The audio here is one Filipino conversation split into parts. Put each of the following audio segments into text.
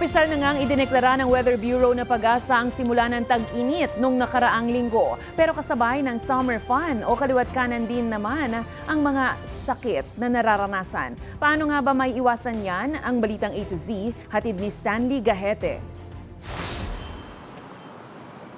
Opisyal na ngang idineklara ng Weather Bureau na Pag-asa ang simula ng tag-init nung nakaraang linggo. Pero kasabay ng summer fun o kaliwat kanan din naman ang mga sakit na nararanasan. Paano nga ba may iwasan yan? Ang balitang A to Z, hatid ni Stanley Gahete.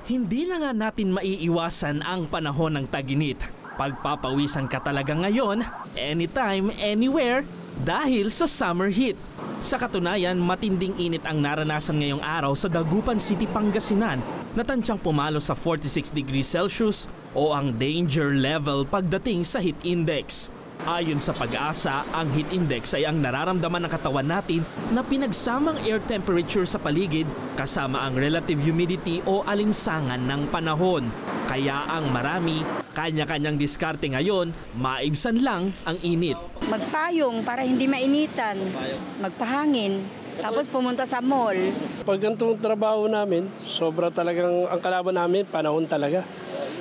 Hindi na nga natin maiiwasan ang panahon ng tag-init. Pagpapawisan ka talaga ngayon, anytime, anywhere, dahil sa summer heat. Sa katunayan, matinding init ang naranasan ngayong araw sa Dagupan City, Pangasinan na tansyang pumalo sa 46 degrees Celsius o ang danger level pagdating sa heat index. Ayon sa Pag-asa, ang heat index ay ang nararamdaman ng katawan natin na pinagsamang air temperature sa paligid kasama ang relative humidity o alinsangan ng panahon. Kaya ang marami, kanya-kanyang diskarte ngayon, maibsan lang ang init. Magpayong para hindi mainitan, magpahangin, tapos pumunta sa mall. Pag ganitong trabaho namin, sobra talagang ang kalaban namin, panahon talaga.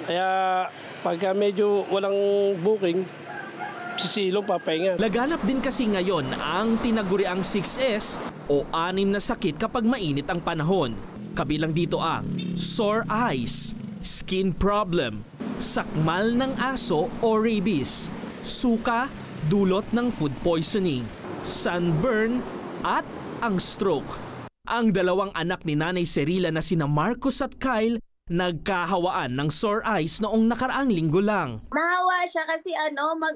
Kaya pagka medyo walang booking, sisilong papahinga. Laganap din kasi ngayon ang tinaguriang 6S o 6 na sakit kapag mainit ang panahon. Kabilang dito ang sore eyes, skin problem, sakmal ng aso o rabies, suka, dulot ng food poisoning, sunburn at ang stroke. Ang dalawang anak ni Nanay Cerila na sina Marcos at Kyle nagkahawaan ng sore eyes noong nakaraang linggo lang. Nahawa siya kasi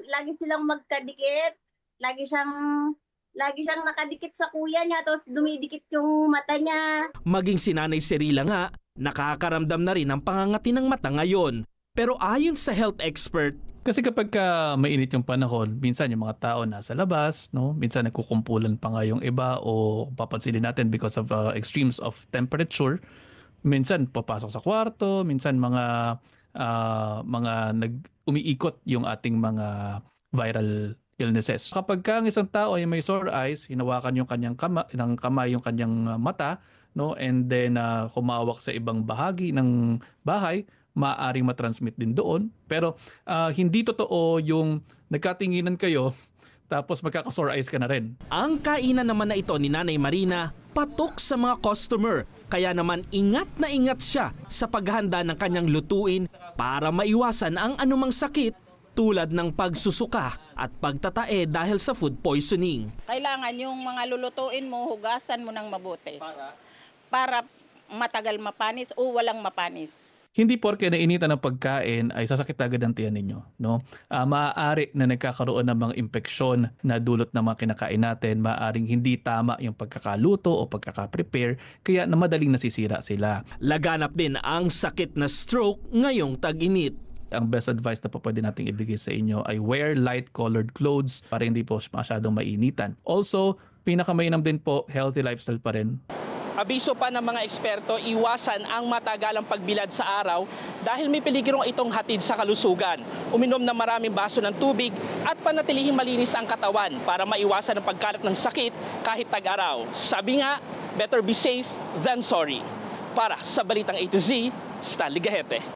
lagi silang magkadikit. Lagi siyang nakadikit sa kuya niya tapos dumidikit yung mata niya. Maging si Nanay Cerila nga, nakakaramdam na rin ng pangangati ng mata ngayon. Pero ayon sa health expert, kasi kapag mainit yung panahon, minsan yung mga tao nasa labas, no? Minsan nagkukumpulan pa nga yung iba o papansinin natin because of extremes of temperature. Minsan papasok sa kwarto, minsan mga umiikot yung ating mga viral illnesses. Kapag ang isang tao ay may sore eyes, hinawakan yung kanyang kamay yung kanyang mata, no? And then humawak sa ibang bahagi ng bahay, maaaring matransmit din doon. Pero hindi totoo yung nagkatinginan kayo tapos magkaka-sore eyes ka na rin. Ang kainan naman na ito ni Nanay Marina, patok sa mga customer. Kaya naman ingat na ingat siya sa paghahanda ng kanyang lutuin para maiwasan ang anumang sakit tulad ng pagsusuka at pagtatae dahil sa food poisoning. Kailangan yung mga lulutuin mo, hugasan mo ng mabuti para matagal mapanis o walang mapanis. Hindi porke nainitan ng pagkain ay sasakit agad ang tiyan ninyo, no? Maaari na nagkakaroon ng mga impeksyon na dulot ng mga kinakain natin, maaaring hindi tama yung pagkakaluto o pagkakaprepare, kaya na madaling nasisira sila. Laganap din ang sakit na stroke ngayong tag-init. Ang best advice na po pwede nating ibigay sa inyo ay wear light-colored clothes para hindi po masyadong mainitan. Also, pinakamainam din po, healthy lifestyle pa rin. Abiso pa ng mga eksperto, iwasan ang matagalang pagbilad sa araw dahil may peligro itong hatid sa kalusugan. Uminom ng maraming baso ng tubig at panatilihing malinis ang katawan para maiwasan ang pagkalat ng sakit kahit tag-araw. Sabi nga, better be safe than sorry. Para sa Balitang A to Z, Stanley Gahete.